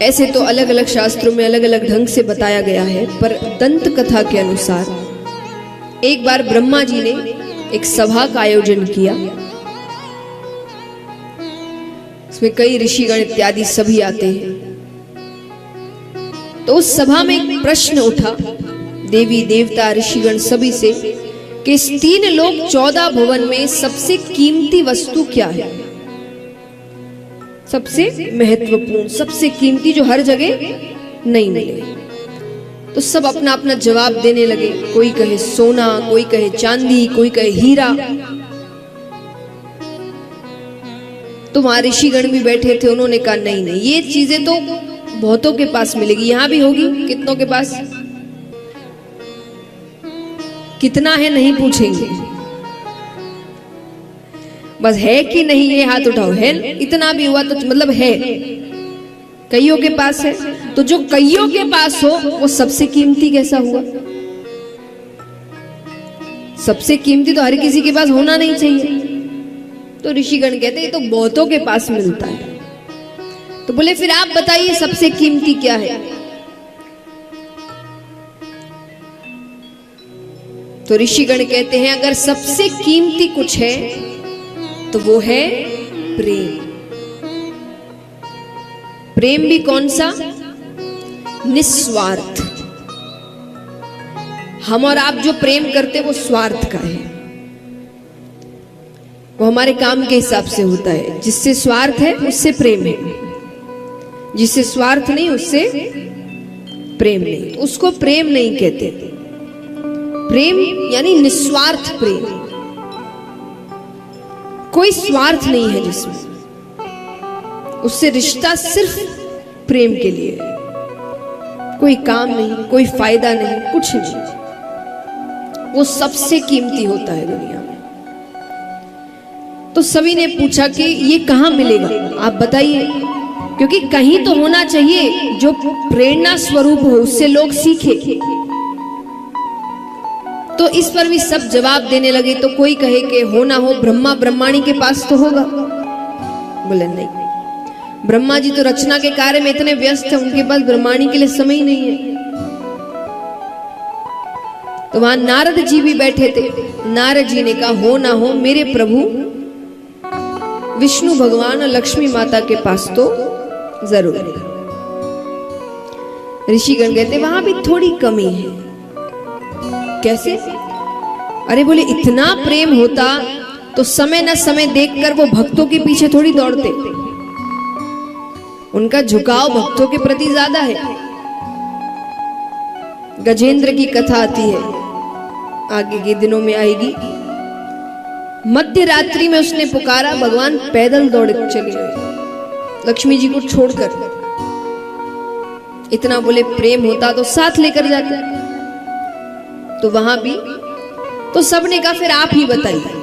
ऐसे तो अलग अलग शास्त्रों में अलग अलग ढंग से बताया गया है, पर दंत कथा के अनुसार एक बार ब्रह्मा जी ने एक सभा का आयोजन किया। इसमें कई ऋषिगण इत्यादि सभी आते हैं। तो उस सभा में एक प्रश्न उठा देवी देवता ऋषिगण सभी से कि इस 3 लोक 14 भुवन में सबसे कीमती वस्तु क्या है, सबसे महत्वपूर्ण, सबसे कीमती, जो हर जगह नहीं मिले। तो सब अपना अपना जवाब देने लगे। कोई कहे सोना, कोई कहे चांदी, कोई कहे हीरा। तो वहां ऋषिगण भी बैठे थे, उन्होंने कहा नहीं नहीं, ये चीजें तो बहुतों के पास मिलेगी, यहां भी होगी, कितनों के पास, कितना है नहीं पूछेंगे, बस है कि नहीं ये हाथ उठाओ, है इतना भी हुआ तो मतलब है, कईयों के पास है। तो जो कईयों के पास हो वो सबसे कीमती कैसा हुआ? सबसे कीमती तो हर किसी के पास होना नहीं चाहिए। तो ऋषिगण कहते हैं तो बहुतों के पास मिलता है। तो बोले फिर आप बताइए सबसे कीमती क्या है? तो ऋषिगण कहते हैं अगर सबसे कीमती कुछ है तो वो है प्रेम। प्रेम भी कौन सा? निस्वार्थ। हम और आप जो प्रेम करते वो स्वार्थ का है, वो हमारे काम के हिसाब से होता है। जिससे स्वार्थ है उससे प्रेम है, जिससे स्वार्थ नहीं उससे प्रेम नहीं। तो उसको प्रेम नहीं कहते। प्रेम यानी निस्वार्थ प्रेम, कोई स्वार्थ नहीं है जिसमें, उससे रिश्ता सिर्फ प्रेम के लिए है, कोई काम नहीं, कोई फायदा नहीं, कुछ नहीं। वो सबसे कीमती होता है दुनिया में। तो सभी ने पूछा कि ये कहां मिलेगा, आप बताइए, क्योंकि कहीं तो होना चाहिए जो प्रेरणा स्वरूप हो, उससे लोग सीखे। तो इस पर भी सब जवाब देने लगे। तो कोई कहे कि हो ना हो ब्रह्मा ब्रह्माणी के पास तो होगा। बोले नहीं, ब्रह्मा जी तो रचना के कार्य में इतने व्यस्त हैं, उनके पास ब्रह्माणी के लिए समय ही नहीं है। तो वहां नारद जी भी बैठे थे। नारद जी ने कहा हो ना हो मेरे प्रभु विष्णु भगवान और लक्ष्मी माता के पास तो जरूर है। ऋषिगण कहते वहां भी थोड़ी कमी है। कैसे? अरे बोले इतना प्रेम होता तो समय न समय देखकर वो भक्तों के पीछे थोड़ी दौड़ते। उनका झुकाव भक्तों के प्रति ज्यादा है। गजेंद्र की कथा आती है, आगे के दिनों में आएगी। मध्य रात्रि में उसने पुकारा, भगवान पैदल दौड़ चले गए लक्ष्मी जी को छोड़कर। इतना बोले प्रेम होता तो साथ लेकर जाते। तो वहां भी तो सबने कहा फिर आप ही बताइए।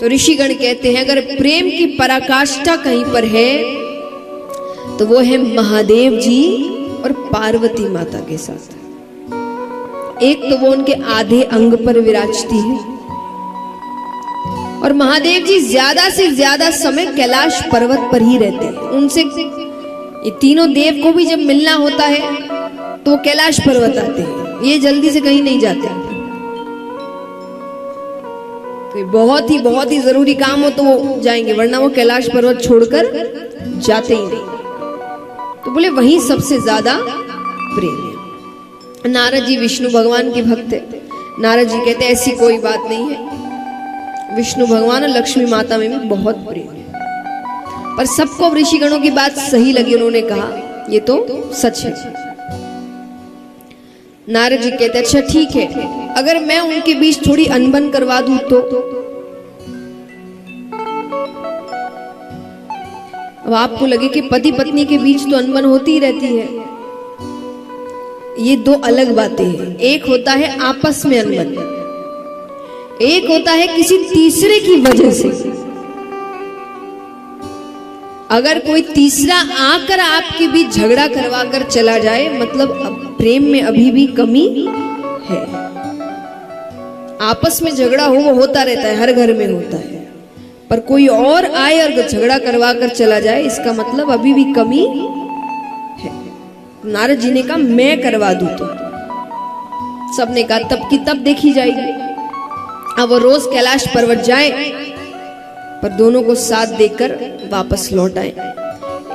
तो ऋषिगण कहते हैं अगर प्रेम की पराकाष्ठा कहीं पर है तो वो है महादेव जी और पार्वती माता के साथ। एक तो वो उनके आधे अंग पर विराजती है और महादेव जी ज्यादा से ज्यादा समय कैलाश पर्वत पर ही रहते हैं। उनसे ये तीनों देव को भी जब मिलना होता है तो वो कैलाश पर्वत आते हैं, ये जल्दी से कहीं नहीं जाते। तो बहुत ही जरूरी काम हो तो वो जाएंगे, वरना वो कैलाश पर्वत छोड़कर जाते ही नहीं। तो बोले वहीं सबसे ज्यादा प्रेम है। नारद जी विष्णु भगवान के भक्त है। नारद जी कहते ऐसी कोई बात नहीं है, विष्णु भगवान और लक्ष्मी माता में भी बहुत प्रेम है। पर सबको ऋषिगणों की बात सही लगी, उन्होंने कहा ये तो सच है। नारद जी कहते अच्छा ठीक है, अगर मैं उनके बीच थोड़ी अनबन करवा दूं तो? अब आपको लगे कि पति पत्नी के बीच तो अनबन होती ही रहती है, ये दो अलग बातें हैं। एक होता है आपस में अनबन, एक होता है किसी तीसरे की वजह से। अगर कोई तीसरा आकर आपके बीच झगड़ा करवा कर चला जाए, मतलब अब प्रेम में अभी भी कमी है। आपस में झगड़ा हो वो होता रहता है, हर घर में होता है, पर कोई और आए और झगड़ा करवा कर चला जाए, इसका मतलब अभी भी कमी नारद जी ने कहा मैं करवा दूं तो सबने कहा तब की तब देखी जाएगी। अब वो रोज कैलाश पर्वत जाए पर दोनों को साथ देकर वापस लौट आए।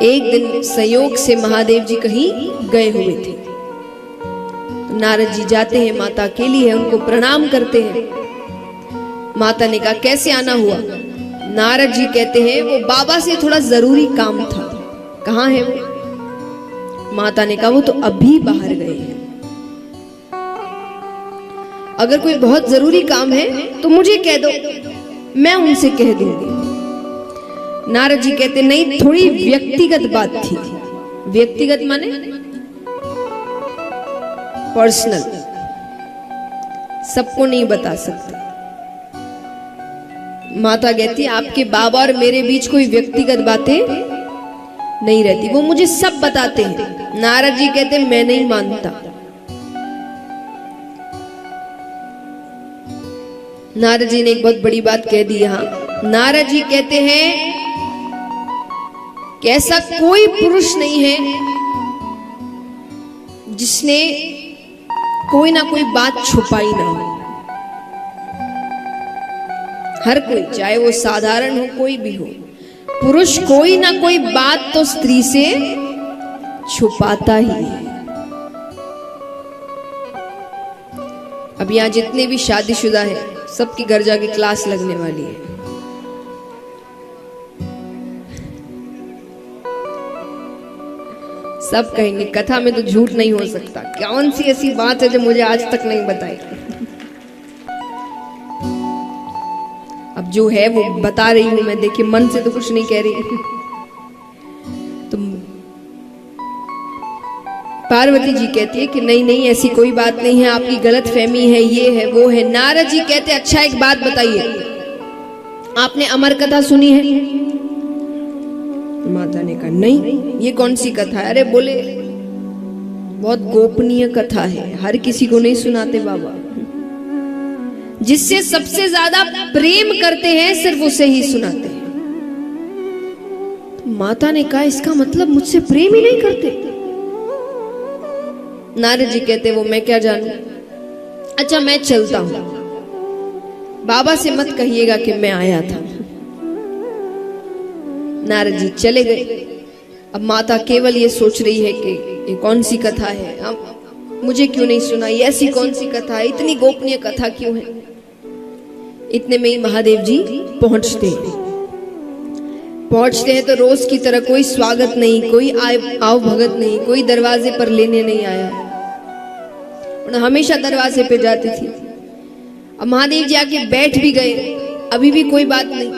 एक दिन संयोग से महादेव जी कहीं गए हुए थे, तो नारद जी जाते हैं, माता अकेली है, उनको प्रणाम करते हैं। माता ने कहा कैसे आना हुआ? नारद जी कहते हैं वो बाबा से थोड़ा जरूरी काम था। कहाँ है वो? माता ने कहा वो तो अभी बाहर गए हैं। अगर कोई बहुत जरूरी काम है तो मुझे कह दो, मैं उनसे कह दूंगी। नारद जी कहते नहीं, थोड़ी व्यक्तिगत बात थी। व्यक्तिगत माने पर्सनल, सबको नहीं बता सकते। माता कहती आपके बाबा और मेरे बीच कोई व्यक्तिगत बातें नहीं रहती, वो मुझे सब बताते हैं। नारद जी कहते मैं नहीं मानता। नारद जी ने एक बहुत बड़ी बात कह दी यहां। नारद जी कहते हैं कि ऐसा कोई पुरुष नहीं है जिसने कोई ना कोई बात छुपाई ना हो। हर कोई, चाहे वो साधारण हो कोई भी हो, पुरुष कोई ना कोई बात तो स्त्री से छुपाता ही है। अब यहां जितने भी शादीशुदा हैं सबकी घर जाके क्लास लगने वाली है। सब कहेंगे कथा में तो झूठ नहीं हो सकता, कौन सी ऐसी बात है जो मुझे आज तक नहीं बताई। अब जो है वो बता रही हूं मैं, देखिए मन से तो कुछ नहीं कह रही। तो पार्वती जी कहती है कि नहीं नहीं ऐसी कोई बात नहीं है, आपकी गलत फहमी है, ये है वो है। नारद जी कहते अच्छा एक बात बताइए, आपने अमर कथा सुनी है? माता ने कहा नहीं, ये कौन सी कथा है? अरे बोले बहुत गोपनीय कथा है, हर किसी को नहीं सुनाते बाबा। जिससे सबसे ज्यादा प्रेम करते हैं सिर्फ उसे ही सुनाते हैं। तो माता ने कहा इसका मतलब मुझसे प्रेम ही नहीं करते? नारद जी कहते वो मैं क्या जानूं, अच्छा मैं चलता हूं, बाबा से मत कहिएगा कि मैं आया था। नारद जी चले गए। अब माता केवल ये सोच रही है कि ये कौन सी कथा है, अब मुझे क्यों नहीं सुनाई, ऐसी कौन सी कथा है, इतनी गोपनीय कथा क्यों है। इतने में ही महादेव जी पहुंचते हैं तो रोज की तरह कोई स्वागत नहीं, कोई आव भगत नहीं, कोई दरवाजे पर लेने नहीं आया। उन्हें हमेशा दरवाजे पे जाती थी। अब महादेव जी आके बैठ भी गए, अभी भी कोई बात नहीं।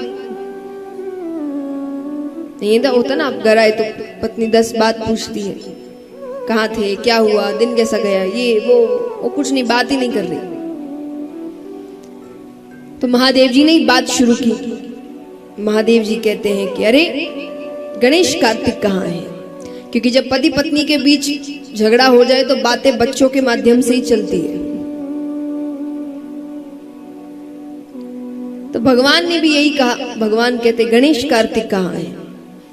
नहीं तो होता ना, आप घर आए तो पत्नी 10 बात पूछती है, कहाँ थे, क्या हुआ, दिन कैसा गया, ये वो कुछ नहीं, बात ही नहीं कर रही। तो महादेव जी ने बात शुरू की। महादेव जी कहते हैं कि अरे गणेश कार्तिक कहाँ है? क्योंकि जब पति पत्नी के बीच झगड़ा हो जाए तो बातें बच्चों के माध्यम से ही चलती है। तो भगवान ने भी यही कहा। भगवान कहते गणेश कार्तिक कहाँ है?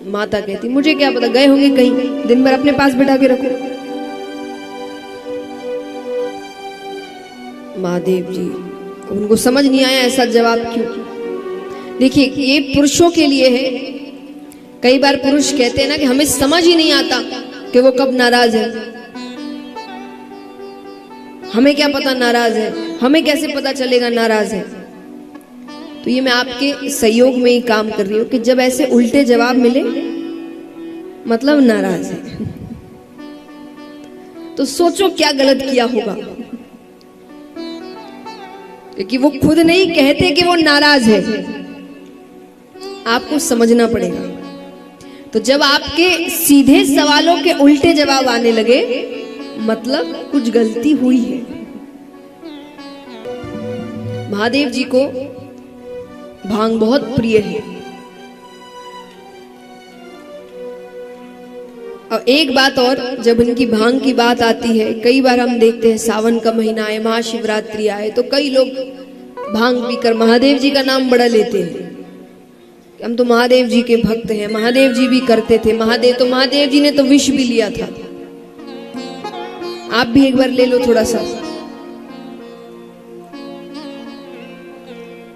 माता कहती मुझे क्या पता, गए होंगे कहीं, दिन भर अपने पास बिठा के रखो। महादेव जी उनको समझ नहीं आया ऐसा जवाब क्यों। देखिए ये पुरुषों के लिए है। कई बार पुरुष कहते हैं ना कि हमें समझ ही नहीं आता कि वो कब नाराज है, हमें क्या पता नाराज है, हमें कैसे पता चलेगा नाराज है। तो ये मैं आपके सहयोग में ही काम कर रही हूं कि जब ऐसे उल्टे जवाब मिले मतलब नाराज है, तो सोचो क्या गलत किया होगा, क्योंकि वो खुद नहीं कहते कि वो नाराज है, आपको समझना पड़ेगा। तो जब आपके सीधे सवालों के उल्टे जवाब आने लगे मतलब कुछ गलती हुई है। महादेव जी को भांग बहुत प्रिय है। और एक बात और, जब इनकी भांग की बात आती है, कई बार हम देखते हैं सावन का महीना आए, महाशिवरात्रि आए, तो कई लोग भांग पीकर महादेव जी का नाम बड़ा लेते हैं। हम तो महादेव जी के भक्त हैं, महादेव जी भी करते थे, महादेव जी ने तो विष भी लिया था। आप भी एक बार ले लो थोड़ा सा।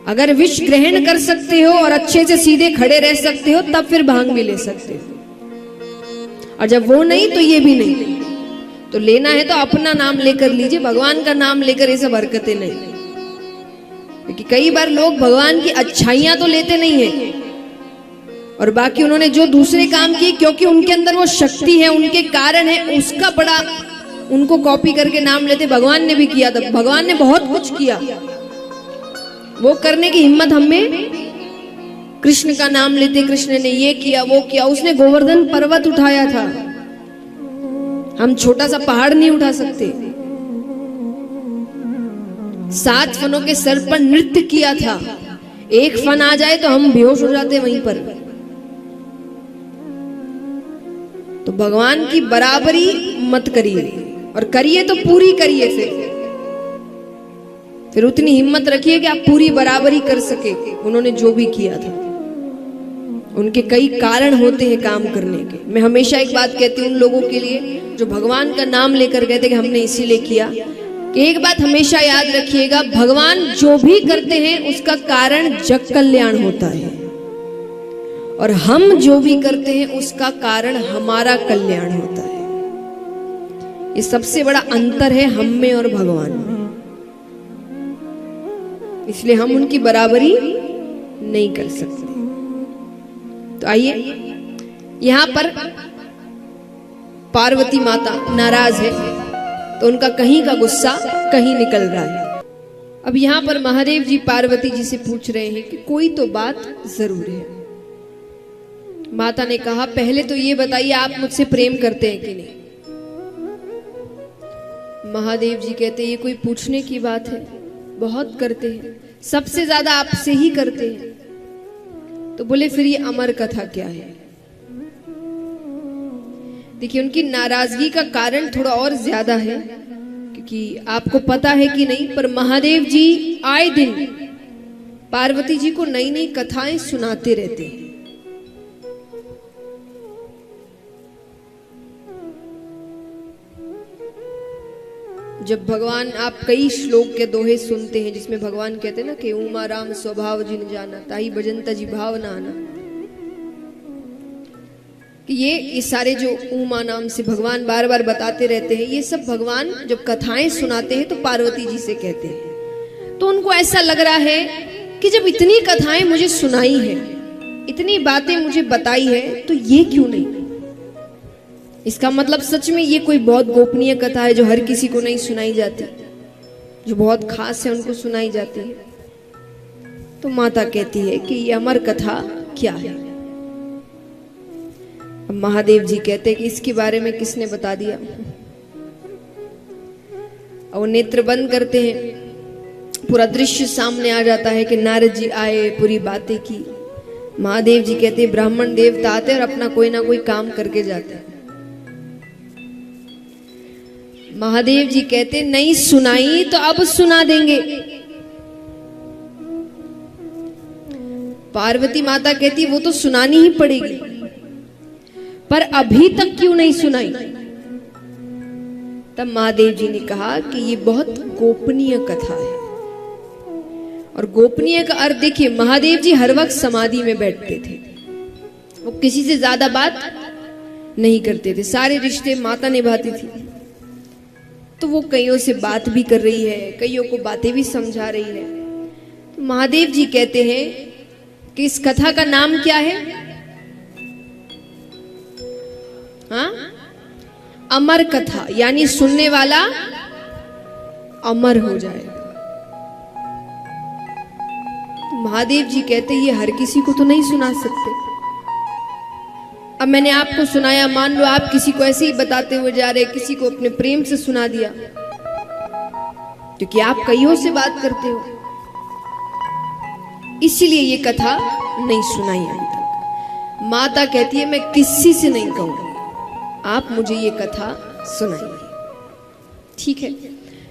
अगर विष ग्रहण कर सकते हो और अच्छे से सीधे खड़े रह सकते हो तब फिर भांग भी ले सकते हो, और जब वो नहीं तो ये भी नहीं। तो लेना है तो अपना नाम लेकर लीजिए, भगवान का नाम लेकर ये सब हरकतें नहीं। क्योंकि कई बार लोग भगवान की अच्छाइयां तो लेते नहीं है और बाकी उन्होंने जो दूसरे काम किए, क्योंकि उनके अंदर वो शक्ति है, उनके कारण है, उसका बड़ा उनको कॉपी करके नाम लेते। भगवान ने भी किया था, भगवान ने बहुत कुछ किया, वो करने की हिम्मत हमें। कृष्ण का नाम लेते, कृष्ण ने ये किया वो किया, उसने गोवर्धन पर्वत उठाया था, हम छोटा सा पहाड़ नहीं उठा सकते। 7 फनों के सर पर नृत्य किया था, एक फन आ जाए तो हम बेहोश हो जाते वहीं पर। तो भगवान की बराबरी मत करिए, और करिए तो पूरी करिए। फिर उतनी हिम्मत रखिए कि आप पूरी बराबरी कर सके। उन्होंने जो भी किया था, उनके कई कारण होते हैं काम करने के। मैं हमेशा एक बात कहती हूँ उन लोगों के लिए जो भगवान का नाम लेकर कहते कि हमने इसीलिए किया, कि एक बात हमेशा याद रखिएगा, भगवान जो भी करते हैं उसका कारण जग कल्याण होता है, और हम जो भी करते हैं उसका कारण हमारा कल्याण होता है। ये सबसे बड़ा अंतर है हम में और भगवान में, इसलिए हम उनकी बराबरी नहीं कर सकते। तो आइए, यहां पर पार्वती माता नाराज है तो उनका कहीं का गुस्सा कहीं निकल रहा है। अब यहां पर महादेव जी पार्वती जी से पूछ रहे हैं कि कोई तो बात जरूर है। माता ने कहा, पहले तो ये बताइए आप मुझसे प्रेम करते हैं कि नहीं। महादेव जी कहते, ये कोई पूछने की बात है, बहुत करते हैं, सबसे ज्यादा आपसे ही करते हैं। तो बोले, फिर ये अमर कथा क्या है। देखिए, उनकी नाराजगी का कारण थोड़ा और ज्यादा है, क्योंकि आपको पता है कि नहीं, पर महादेव जी आए दिन पार्वती जी को नई नई कथाएं सुनाते रहते हैं। जब भगवान, आप कई श्लोक के दोहे सुनते हैं जिसमें भगवान कहते हैं ना कि उमा राम स्वभाव जिन जाना ताई भजंता जी भाव ना आना, कि ये सारे जो उमा नाम से भगवान बार बार बताते रहते हैं, ये सब भगवान जब कथाएं सुनाते हैं तो पार्वती जी से कहते हैं। तो उनको ऐसा लग रहा है कि जब इतनी कथाएं मुझे सुनाई है, इतनी बातें मुझे बताई है, तो ये क्यों नहीं। इसका मतलब सच में ये कोई बहुत गोपनीय कथा है जो हर किसी को नहीं सुनाई जाती, जो बहुत खास है उनको सुनाई जाती है। तो माता कहती है कि ये अमर कथा क्या है। अब महादेव जी कहते हैं कि इसके बारे में किसने बता दिया। और वो नेत्र बंद करते हैं, पूरा दृश्य सामने आ जाता है कि नारद जी आए, पूरी बातें की। महादेव जी कहते हैं ब्राह्मण देवता आते और अपना कोई ना कोई काम करके जाते हैं। महादेव जी कहते नहीं सुनाई तो अब सुना देंगे। पार्वती माता कहती वो तो सुनानी ही पड़ेगी, पर अभी तक क्यों नहीं सुनाई। तब महादेव जी ने कहा कि ये बहुत गोपनीय कथा है। और गोपनीय का अर्थ देखिए, महादेव जी हर वक्त समाधि में बैठते थे, वो किसी से ज्यादा बात नहीं करते थे, सारे रिश्ते माता निभाती थी। तो वो कईयों से बात भी कर रही है, कईयों को बातें भी समझा रही है। तो महादेव जी कहते हैं कि इस कथा का नाम क्या है। हाँ, अमर कथा, यानी सुनने वाला अमर हो जाएगा। तो महादेव जी कहते ये हर किसी को तो नहीं सुना सकते। अब मैंने आपको सुनाया, मान लो आप किसी को ऐसे ही बताते हुए जा रहे, किसी को अपने प्रेम से सुना दिया, क्योंकि आप कईयों से बात करते हो, इसीलिए ये कथा नहीं सुनाई अभी तक। माता कहती है मैं किसी से नहीं कहूंगी, आप मुझे ये कथा सुनाइए। ठीक है,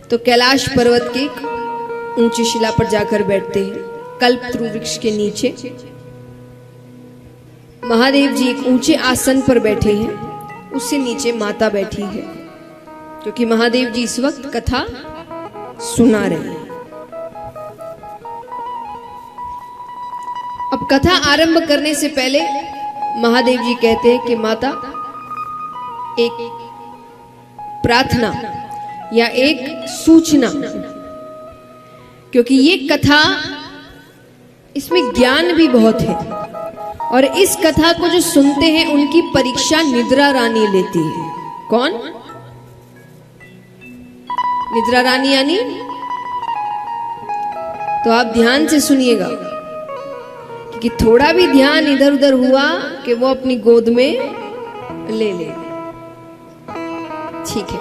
तो कैलाश पर्वत के एक ऊंची शिला पर जाकर बैठते हैं, कल्पतरु वृक्ष के नीचे। महादेव जी एक ऊंचे आसन पर बैठे हैं, उससे नीचे माता बैठी है। क्योंकि महादेव जी इस वक्त कथा सुना रहे हैं। अब कथा आरंभ करने से पहले महादेव जी कहते हैं कि माता, एक प्रार्थना या एक सूचना, क्योंकि ये कथा, इसमें ज्ञान भी बहुत है और इस कथा को जो सुनते हैं उनकी परीक्षा निद्रा रानी लेती है। कौन? निद्रा रानी यानी, तो आप ध्यान से सुनिएगा कि थोड़ा भी ध्यान इधर उधर हुआ कि वो अपनी गोद में ले ले। ठीक है।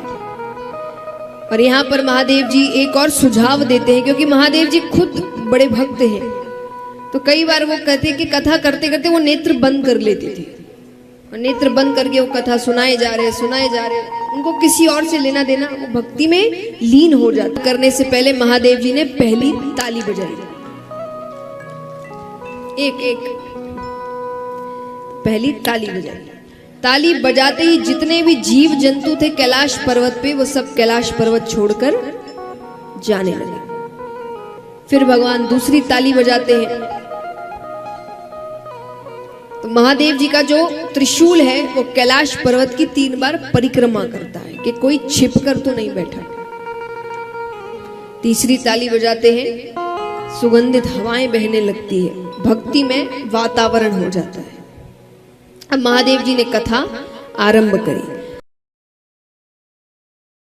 और यहां पर महादेव जी एक और सुझाव देते हैं, क्योंकि महादेव जी खुद बड़े भक्त हैं, तो कई बार वो कहते कि कथा करते करते वो नेत्र बंद कर लेते थे और नेत्र बंद करके वो कथा सुनाए जा रहे, उनको किसी और से लेना देना, वो भक्ति में लीन हो जाता। करने से पहले महादेव जी ने पहली ताली बजाई, एक पहली ताली बजाई। ताली बजाते ही जितने भी जीव जंतु थे कैलाश पर्वत पे, वो सब कैलाश पर्वत छोड़कर जाने लगे। फिर भगवान दूसरी ताली बजाते हैं, तो महादेव जी का जो त्रिशूल है वो कैलाश पर्वत की 3 बार परिक्रमा करता है कि कोई छिपकर तो नहीं बैठा। तीसरी ताली बजाते हैं, सुगंधित हवाएं बहने लगती है, भक्ति में वातावरण हो जाता है। अब महादेव जी ने कथा आरंभ करी।